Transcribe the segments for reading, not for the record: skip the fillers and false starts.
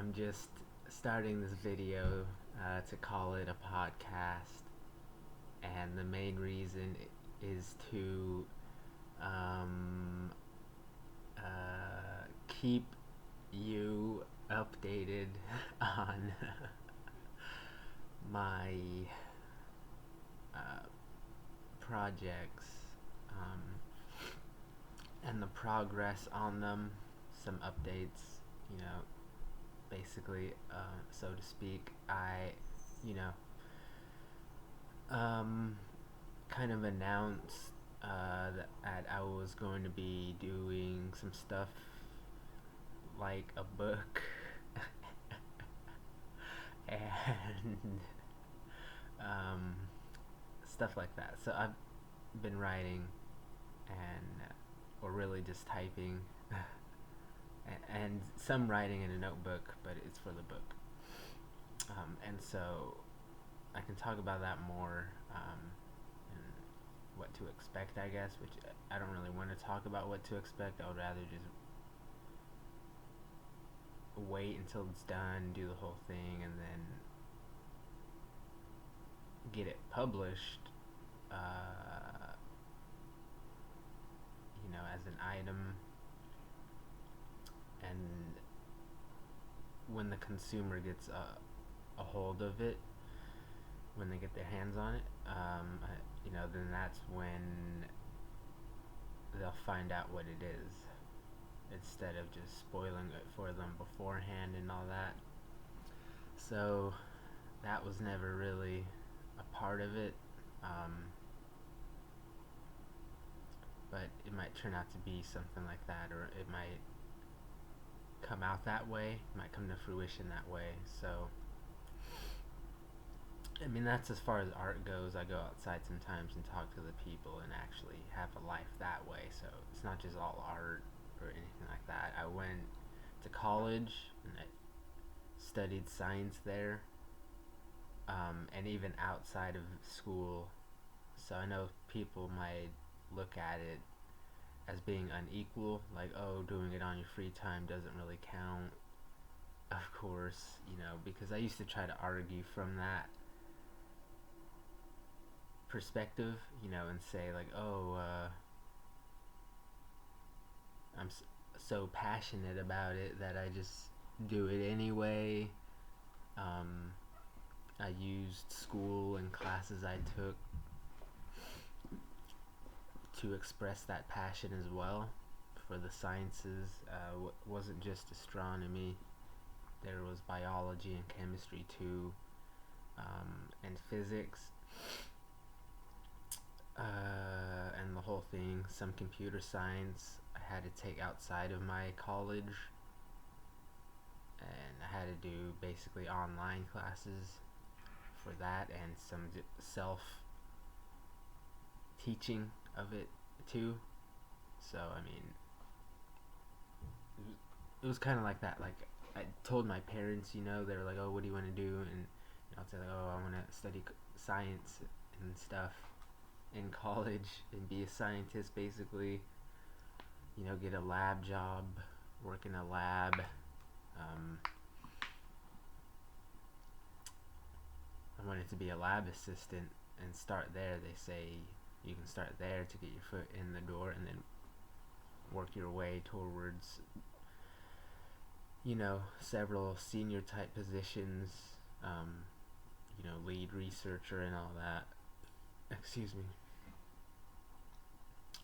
I'm just starting this video to call it a podcast, and the main reason is to um, keep you updated on my uh, projects um, and the progress on them, some updates, you know, basically, so to speak. You know, um, kind of announced that I was going to be doing some stuff like a book and um, stuff like that. So I've been writing and or really just typing and some writing in a notebook, but it's for the book. And so I can talk about that more and what to expect, I guess, which I don't really want to talk about what to expect. I would rather just wait until it's done, do the whole thing, and then get it published, as an item. And when the consumer gets a hold of it, when they get their hands on it, then that's when they'll find out what it is instead of just spoiling it for them beforehand and all that. So that was never really a part of it. But it might turn out to be something like that, or it might come out that way, it might come to fruition that way. So, I mean, that's as far as art goes. I go outside sometimes and talk to the people and actually have a life that way. So, it's not just all art or anything like that. I went to college and I studied science there, and even outside of school. So, I know people might look at it as being unequal, like, oh, doing it on your free time doesn't really count. Of course, because I used to try to argue from that perspective, and say, like, oh, I'm so passionate about it that I just do it anyway. Um, I used school and classes I took to express that passion as well for the sciences. Wasn't just astronomy. There was biology and chemistry too, and physics, and the whole thing. Some computer science I had to take outside of my college, and I had to do basically online classes for that, and some self teaching of it too. So I mean, it was kind of like that. Like, I told my parents, they were like, "Oh, what do you want to do?" And I'd say, like, "Oh, I want to study science and stuff in college and be a scientist, basically. Get a lab job, work in a lab." Um, I wanted to be a lab assistant and start there. They say you can start there to get your foot in the door and then work your way towards, several senior type positions, lead researcher and all that. Excuse me.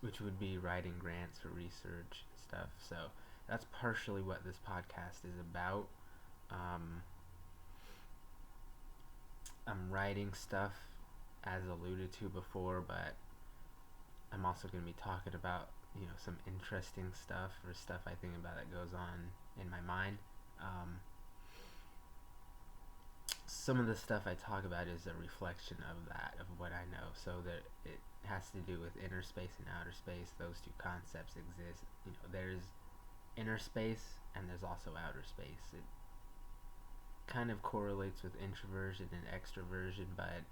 Which would be writing grants for research and stuff. So that's partially what this podcast is about. I'm writing stuff as alluded to before, but I'm also going to be talking about, some interesting stuff or stuff I think about that goes on in my mind. Some of the stuff I talk about is a reflection of that, of what I know. So that it has to do with inner space and outer space. Those two concepts exist. There's inner space and there's also outer space. It kind of correlates with introversion and extroversion, but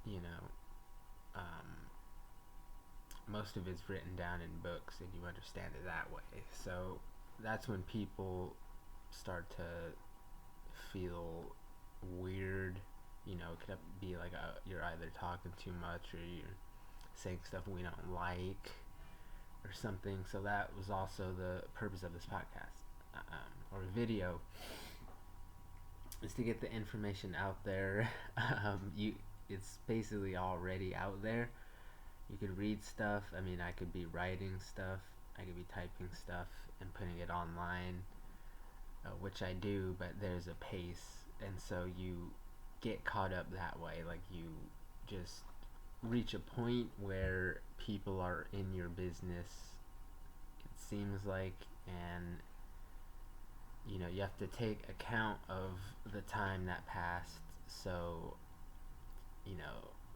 you know, most of it's written down in books and you understand it that way. So that's when people start to feel weird. It could be like you're either talking too much or you're saying stuff we don't like or something. So that was also the purpose of this podcast or video, is to get the information out there. It's basically already out there. You could read stuff. I mean, I could be writing stuff. I could be typing stuff and putting it online, which I do. But there's a pace, and so you get caught up that way. Like you just reach a point where people are in your business, it seems like, and you have to take account of the time that passed. So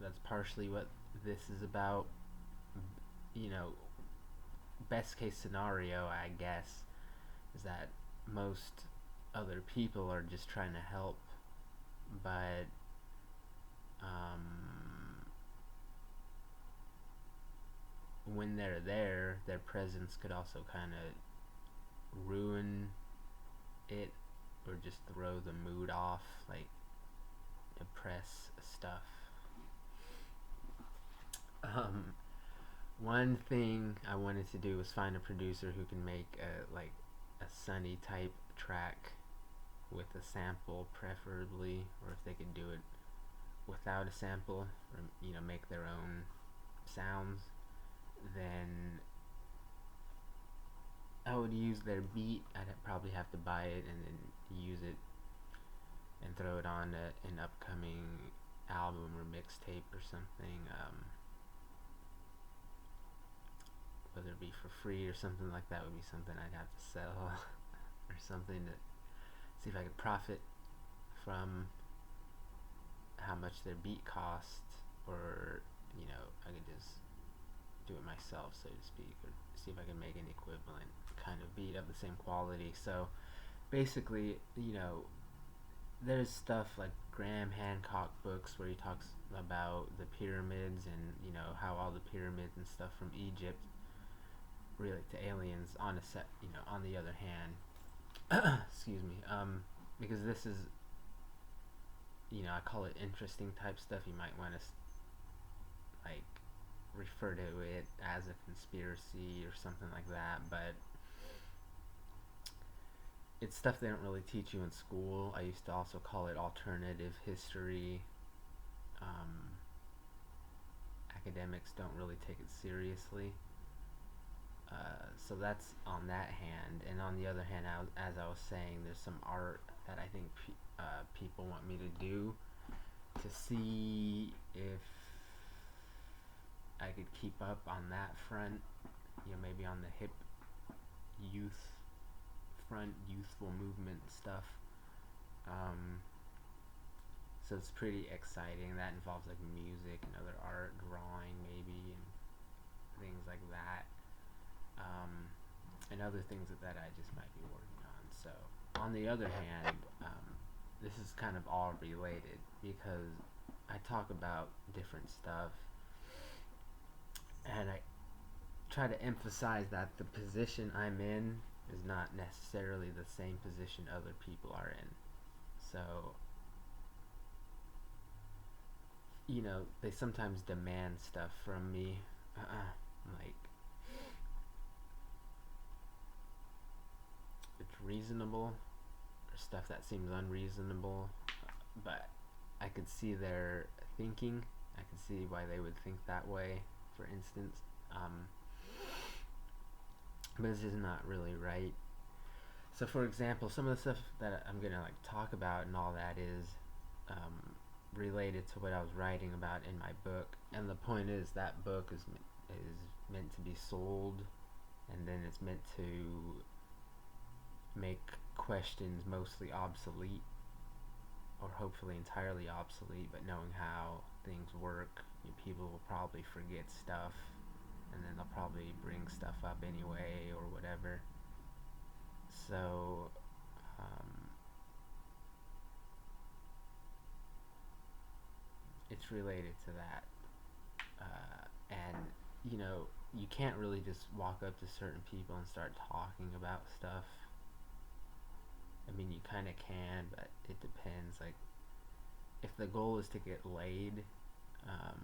that's partially what this is about. you know Best case scenario, I guess, is that most other people are just trying to help, but when they're there, their presence could also kind of ruin it, or just throw the mood off, like depress stuff. Um, One thing I wanted to do was find a producer who can make a sunny type track with a sample, preferably, or if they could do it without a sample, or make their own sounds. Then I would use their beat. I'd probably have to buy it and then use it and throw it on an upcoming album or mixtape or something. Whether it be for free or something like that, would be something I'd have to sell or something to see if I could profit from how much their beat cost, or I could just do it myself, so to speak, or see if I can make an equivalent kind of beat of the same quality. So basically, there's stuff like Graham Hancock books where he talks about the pyramids and how all the pyramids and stuff from Egypt relate to aliens. On a set, on the other hand, excuse me, because this is, I call it interesting type stuff. You might want to like refer to it as a conspiracy or something like that, but it's stuff they don't really teach you in school. I used to also call it alternative history. Um, Academics don't really take it seriously. So that's on that hand. And on the other hand, as I was saying, there's some art that I think people want me to do, to see if I could keep up on that front. Maybe on the hip youth front, youthful movement stuff. So it's pretty exciting. That involves like music and other art, drawing maybe, and things like that. And other things that I just might be working on. So on the other hand, this is kind of all related, because I talk about different stuff, and I try to emphasize that the position I'm in is not necessarily the same position other people are in. So they sometimes demand stuff from me, like it's reasonable, or stuff that seems unreasonable, but I could see their thinking. I could see why they would think that way, for instance. But this is not really right. So, for example, some of the stuff that I'm gonna talk about and all that is related to what I was writing about in my book. And the point is that book is meant to be sold, and then it's meant to make questions mostly obsolete, or hopefully entirely obsolete. But knowing how things work, people will probably forget stuff, and then they'll probably bring stuff up anyway or whatever. So it's related to that. And you can't really just walk up to certain people and start talking about stuff. I mean, you kind of can, but it depends. Like, if the goal is to get laid, um,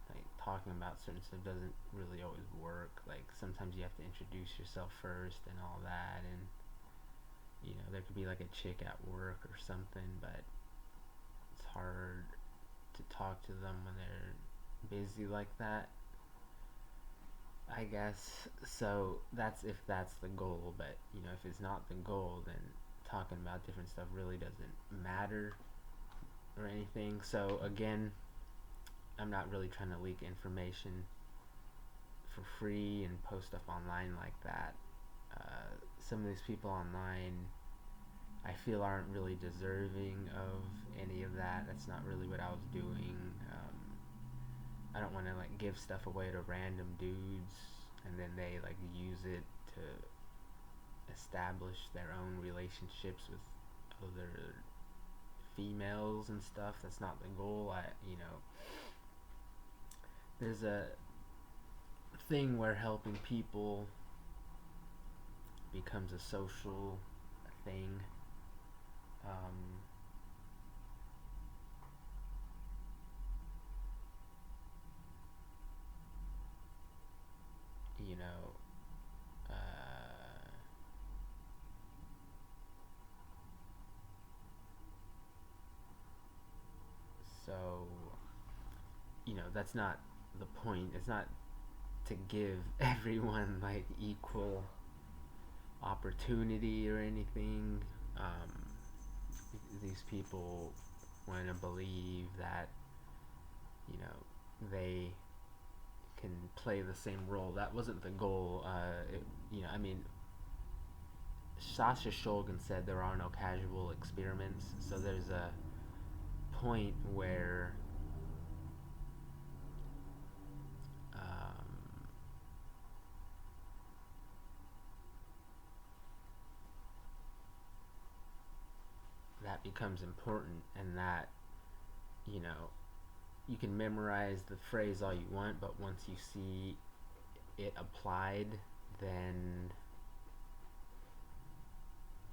like talking about certain stuff doesn't really always work. Like, sometimes you have to introduce yourself first and all that, and there could be like a chick at work or something, but it's hard to talk to them when they're busy like that, I guess. So that's if that's the goal, but if it's not the goal, then talking about different stuff really doesn't matter or anything. So again, I'm not really trying to leak information for free and post stuff online like that. Some of these people online, I feel, aren't really deserving of any of that. That's not really what I was doing. I don't want to like give stuff away to random dudes and then they like use it to establish their own relationships with other females and stuff. That's not the goal. There's a thing where helping people becomes a social thing. Um, you know, uh, so that's not the point. It's not to give everyone like equal opportunity or anything. Um, these people want to believe that they can play the same role. That wasn't the goal. I mean, Sasha Shulgin said there are no casual experiments. So there's a point where um, that becomes important, and that you know you can memorize the phrase all you want, but once you see it applied, then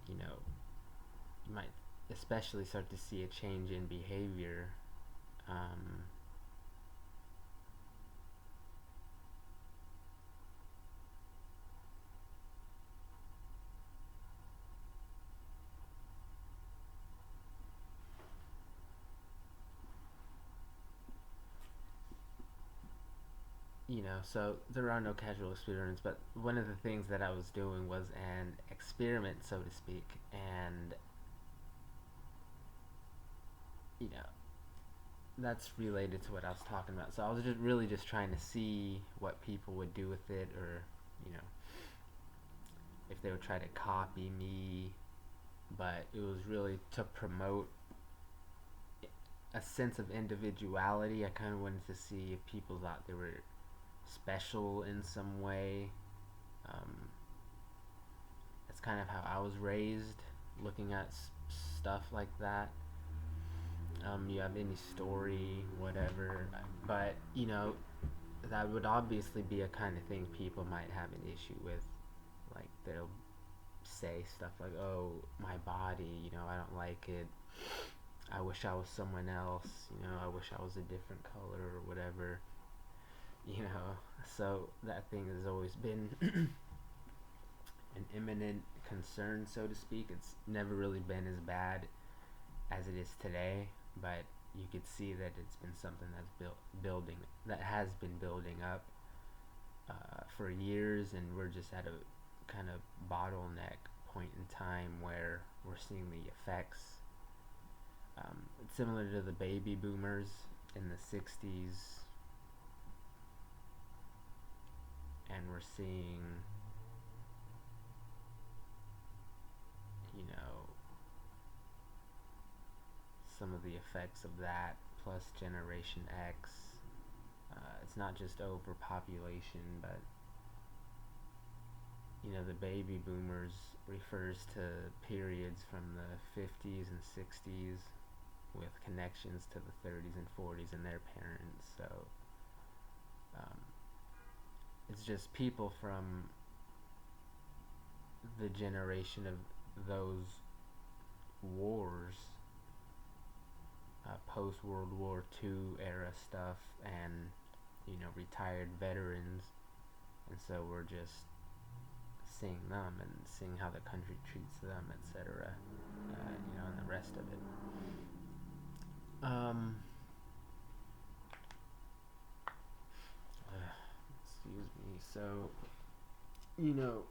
you might especially start to see a change in behavior. Um, so there are no casual experiments, but one of the things that I was doing was an experiment, so to speak, and you know, that's related to what I was talking about. So I was just really just trying to see what people would do with it, or you know, if they would try to copy me, but it was really to promote a sense of individuality. I kind of wanted to see if people thought they were special in some way. Um, that's kind of how I was raised, looking at stuff like that. You have any story, whatever, but that would obviously be a kind of thing people might have an issue with. Like they'll say stuff like, "Oh, my body, I don't like it. I wish I was someone else. I wish I was a different color or whatever." So that thing has always been an imminent concern, so to speak. It's never really been as bad as it is today, but you could see that it's been something that's building, that has been building up for years, and we're just at a kind of bottleneck point in time where we're seeing the effects. It's similar to the baby boomers in the 60s, and we're seeing, some of the effects of that, plus Generation X. It's not just overpopulation, but the baby boomers refers to periods from the 50s and 60s with connections to the 30s and 40s and their parents. So um, it's just people from the generation of those wars, post World War II era stuff, and retired veterans, and so we're just seeing them and seeing how the country treats them, etc. And the rest of it. Um, excuse me. So, you know,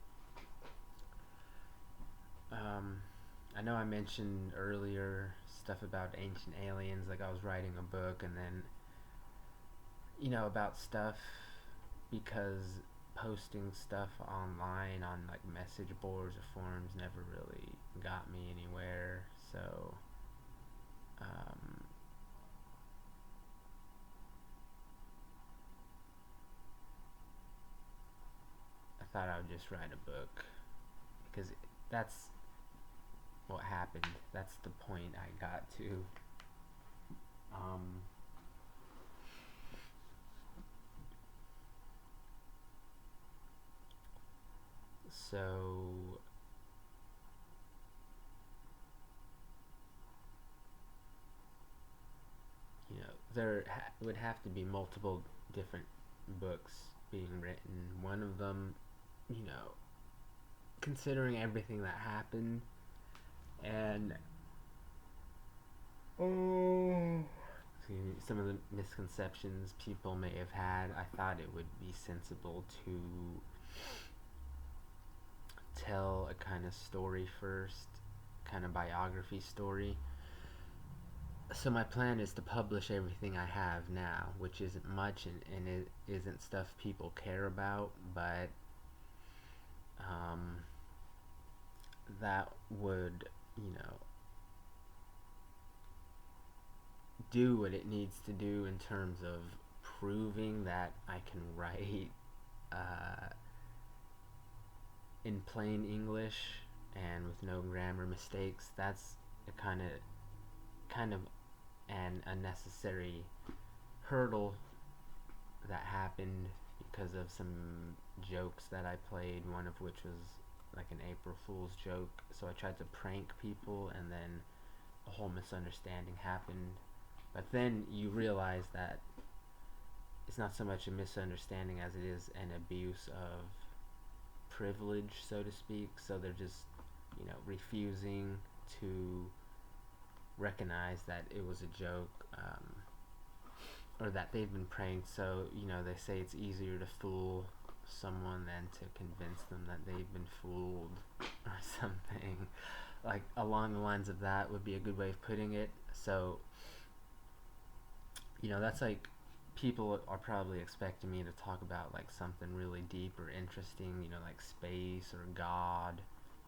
I know I mentioned earlier stuff about ancient aliens, like I was writing a book, and then about stuff because posting stuff online on like message boards or forums never really got me anywhere. So um, I thought I would just write a book because that's what happened. That's the point I got to. Um, so there would have to be multiple different books being written. One of them, considering everything that happened and oh, some of the misconceptions people may have had, I thought it would be sensible to tell a kind of story first, kind of biography story. So my plan is to publish everything I have now, which isn't much and it isn't stuff people care about, but um, that would, do what it needs to do in terms of proving that I can write uh, in plain English and with no grammar mistakes. That's a kind of an unnecessary hurdle that happened because of some jokes that I played, one of which was like an April Fool's joke. So I tried to prank people, and then a whole misunderstanding happened. But then you realize that it's not so much a misunderstanding as it is an abuse of privilege, so to speak. So they're just, refusing to recognize that it was a joke, or that they've been pranked. So, they say it's easier to fool someone than to convince them that they've been fooled or something. Like, along the lines of that would be a good way of putting it. So, that's like people are probably expecting me to talk about like something really deep or interesting, like space or God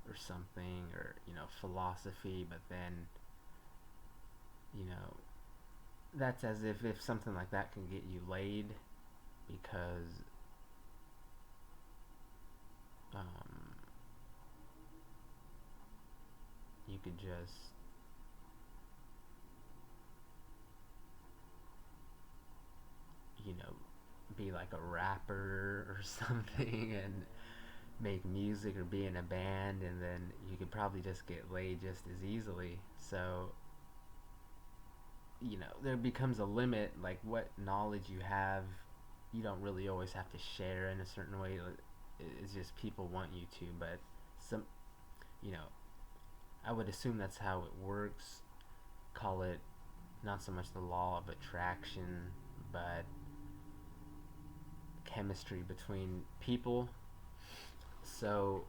or something, or philosophy, but then you know that's as if something like that can get you laid, because um, you could just be like a rapper or something and make music or be in a band, and then you could probably just get laid just as easily. So there becomes a limit, like what knowledge you have you don't really always have to share in a certain way. It's just people want you to, but some you know I would assume that's how it works. Call it not so much the law of attraction, but chemistry between people. So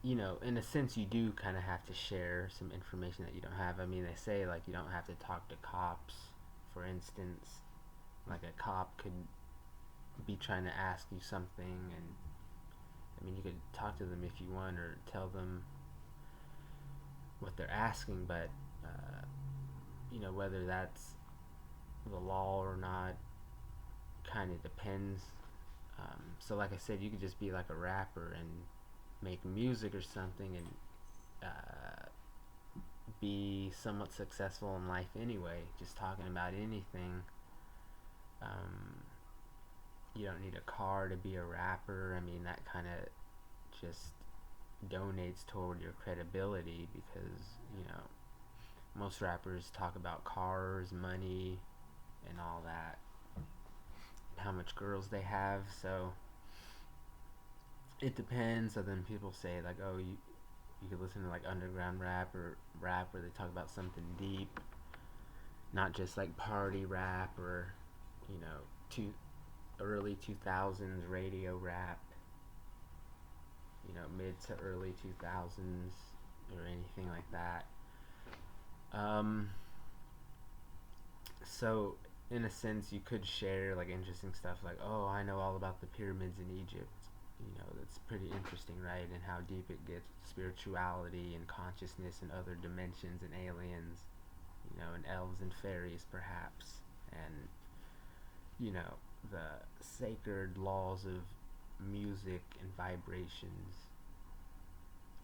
in a sense, you do kind of have to share some information that you don't have. I mean, they say like you don't have to talk to cops, for instance. Like a cop could be trying to ask you something, and I mean, you could talk to them if you want or tell them what they're asking, but whether that's the law or not kind of depends. So, like I said, you could just be like a rapper and make music or something, and be somewhat successful in life anyway, just talking about anything. Um, you don't need a car to be a rapper. I mean, that kind of just donates toward your credibility because, you know, most rappers talk about cars, money, and all that, how much girls they have. So it depends. So then people say like, oh, you could listen to like underground rap where they talk about something deep, not just like party rap or, you know, early 2000s radio rap, you know, mid to early 2000s or anything like that. Um, so in a sense, you could share like interesting stuff like, oh, I know all about the pyramids in Egypt. You know, that's pretty interesting, right? And how deep it gets, spirituality and consciousness and other dimensions and aliens, you know, and elves and fairies perhaps, and, you know, the sacred laws of music and vibrations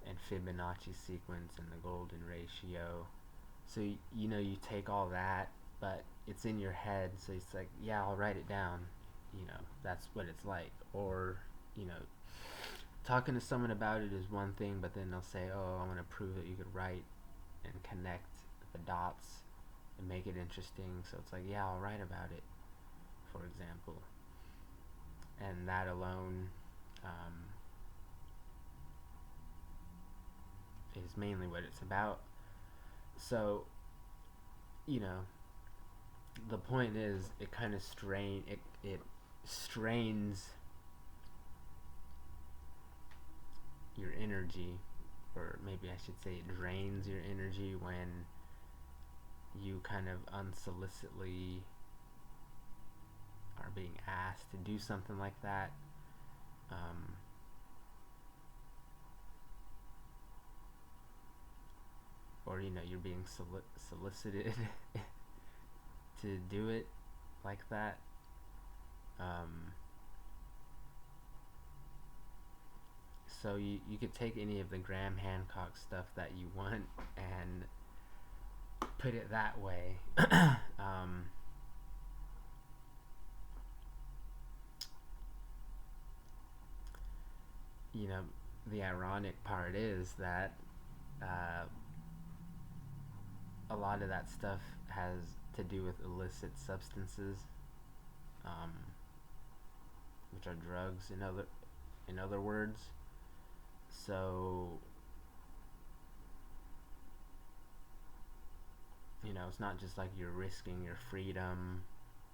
and Fibonacci sequence and the golden ratio. So you know, you take all that, but it's in your head, so it's like, yeah, I'll write it down. You know, that's what it's like. Or, you know, talking to someone about it is one thing, but then they'll say, oh, I want to prove that you could write and connect the dots and make it interesting. So it's like, yeah, I'll write about it, for example. And that alone is mainly what it's about. So, you know, the point is, it kind of it strains your energy, or maybe I should say it drains your energy when you kind of unsolicitedly are being asked to do something like that. Um, or, you know, you're being solicited to do it like that. Um, so you could take any of the Graham Hancock stuff that you want and put it that way. um, you know, the ironic part is that uh, a lot of that stuff has to do with illicit substances, um, which are drugs in other words. So, you know, it's not just like you're risking your freedom,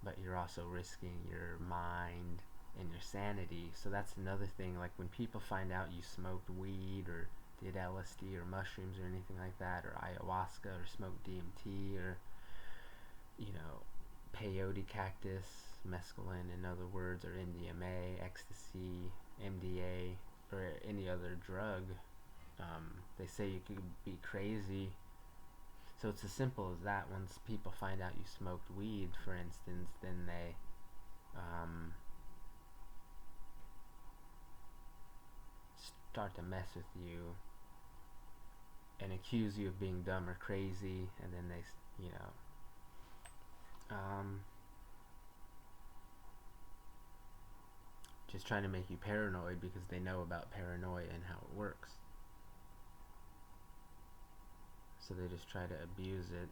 but you're also risking your mind and your sanity. So that's another thing. Like when people find out you smoked weed or did LSD or mushrooms or anything like that, or ayahuasca or smoked DMT or, you know, peyote cactus, mescaline in other words, or MDMA, ecstasy, MDA, or any other drug, they say you could be crazy. So it's as simple as that. Once people find out you smoked weed, for instance, then they start to mess with you and accuse you of being dumb or crazy, and then they, you know, just trying to make you paranoid because they know about paranoia and how it works. So they just try to abuse it.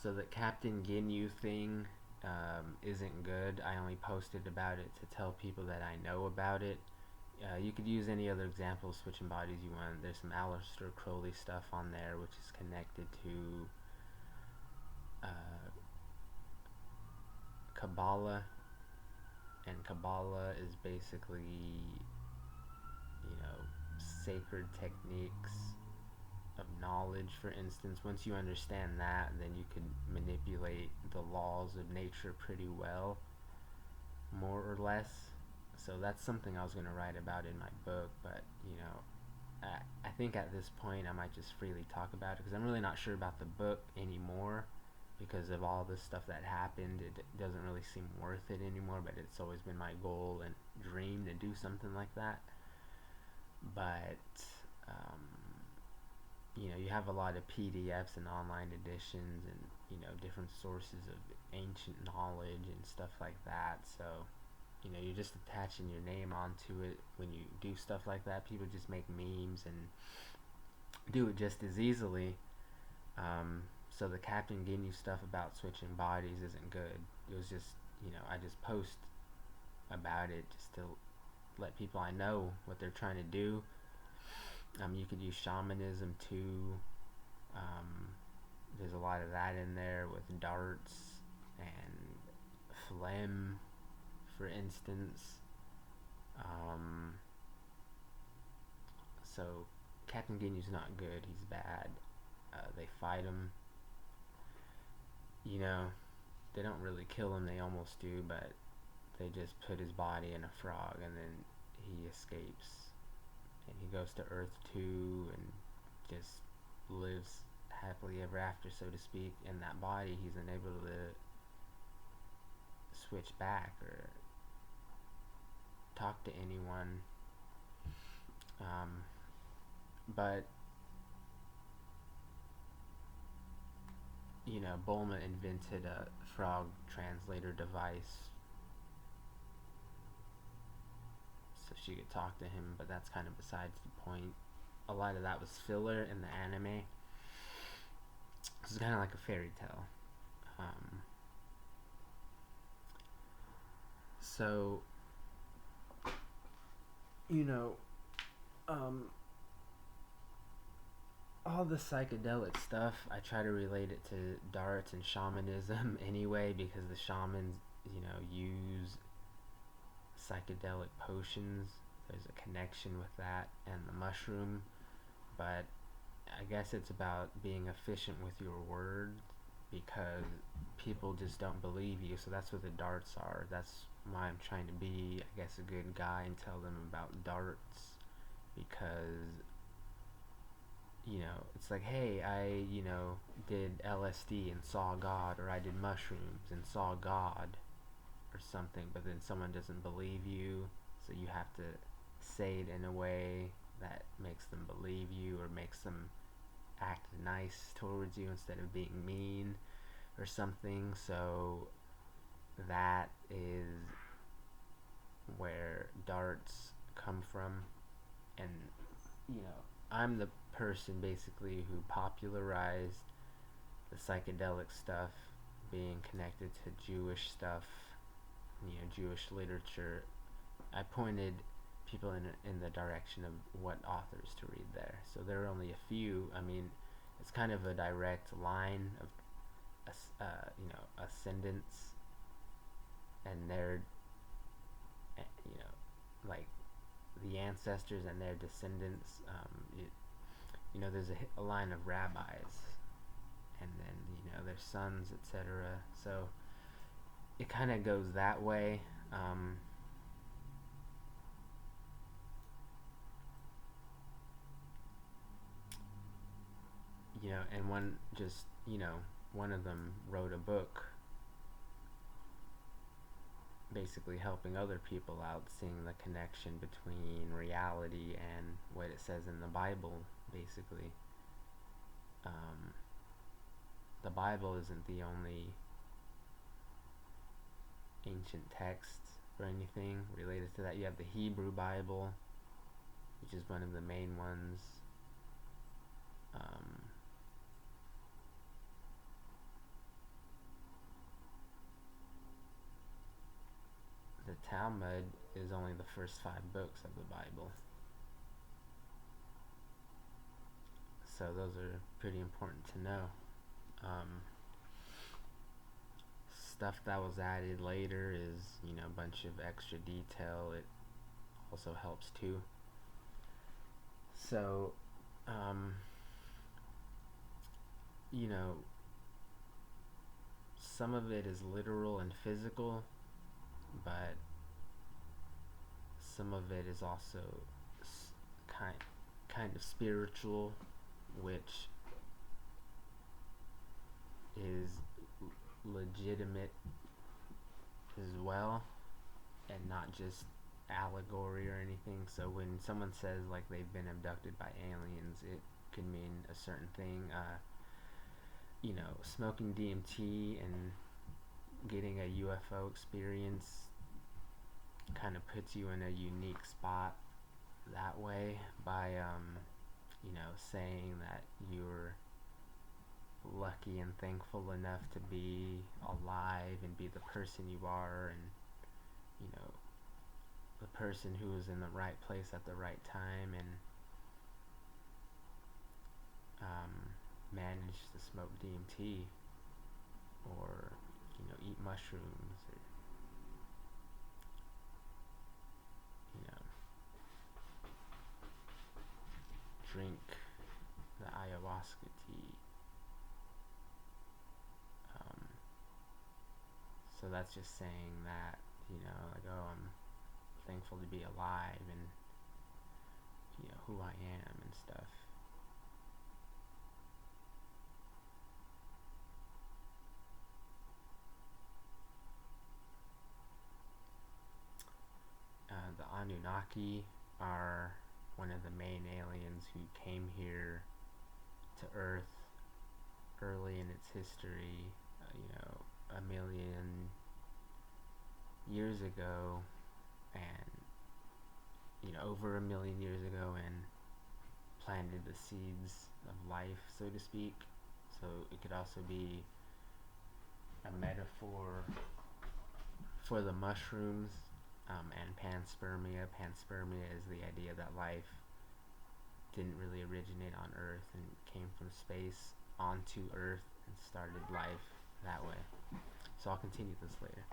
So the Captain Ginyu thing isn't good. I only posted about it to tell people that I know about it. You could use any other example of switching bodies you want. There's some Aleister Crowley stuff on there, which is connected to Kabbalah, and Kabbalah is basically, you know, sacred techniques of knowledge. For instance, once you understand that, then you can manipulate the laws of nature pretty well, more or less. So that's something I was going to write about in my book, but, you know, I think at this point I might just freely talk about it because I'm really not sure about the book anymore because of all this stuff that happened. It doesn't really seem worth it anymore, but it's always been my goal and dream to do something like that. But Um, you have a lot of PDFs and online editions, and different sources of ancient knowledge and stuff like that. So you're just attaching your name onto it when you do stuff like that. People just make memes and do it just as easily. So the Captain Ginyu stuff about switching bodies isn't good. It was just, I just post about it just to let people I know what they're trying to do. You could use shamanism too. Um, there's a lot of that in there with darts and phlegm, for instance. Um, so Captain Ginyu's not good. He's bad. They fight him. You know, they don't really kill him. They almost do, but they just put his body in a frog, and then he escapes, and he goes to Earth 2 and just lives happily ever after, so to speak. In that body, he's unable to switch back or talk to anyone. But Bulma invented a frog translator device so she could talk to him, but that's kind of besides the point. A lot of that was filler in the anime. It's kind of like a fairy tale. So, all the psychedelic stuff, I try to relate it to darts and shamanism anyway, because the shamans, use psychedelic potions. There's a connection with that and the mushroom, but I guess it's about being efficient with your words, because people just don't believe you. So that's what the darts are. That's why I'm trying to be, I guess, a good guy and tell them about darts, because it's like, hey, I did LSD and saw God, or I did mushrooms and saw God or something, but then someone doesn't believe you, so you have to say it in a way that makes them believe you, or makes them act nice towards you instead of being mean or something. So that is where darts come from. And I'm the person basically who popularized the psychedelic stuff, being connected to Jewish stuff, Jewish literature. I pointed people in the direction of what authors to read there. So there are only a few. I mean, it's kind of a direct line of ascendants, and their like the ancestors and their descendants. There's a line of rabbis, and then their sons, etc. So it kind of goes that way. And one of them wrote a book basically helping other people out, seeing the connection between reality and what it says in the Bible, basically. The Bible isn't the only ancient text or anything related to that. You have the Hebrew Bible, which is one of the main ones. The Talmud is only the first 5 books of the Bible. So those are pretty important to know. Stuff that was added later is, a bunch of extra detail. It also helps too. So, some of it is literal and physical, but some of it is also kind of spiritual, which is legitimate as well, and not just allegory or anything. So when someone says like they've been abducted by aliens, it could mean a certain thing. Smoking DMT and getting a UFO experience kind of puts you in a unique spot that way by saying that you're lucky and thankful enough to be alive and be the person you are, and you know the person who was in the right place at the right time and managed to smoke DMT or eat mushrooms or you know drink the ayahuasca tea. Um, so that's just saying that like, oh, I'm thankful to be alive and who I am and stuff. The Anunnaki are one of the main aliens who came here to Earth early in its history, a million years ago, and over a million years ago, and planted the seeds of life, so to speak. So it could also be a metaphor for the mushrooms and panspermia. Panspermia is the idea that life didn't really originate on Earth and came from space onto Earth and started life that way. So I'll continue this later.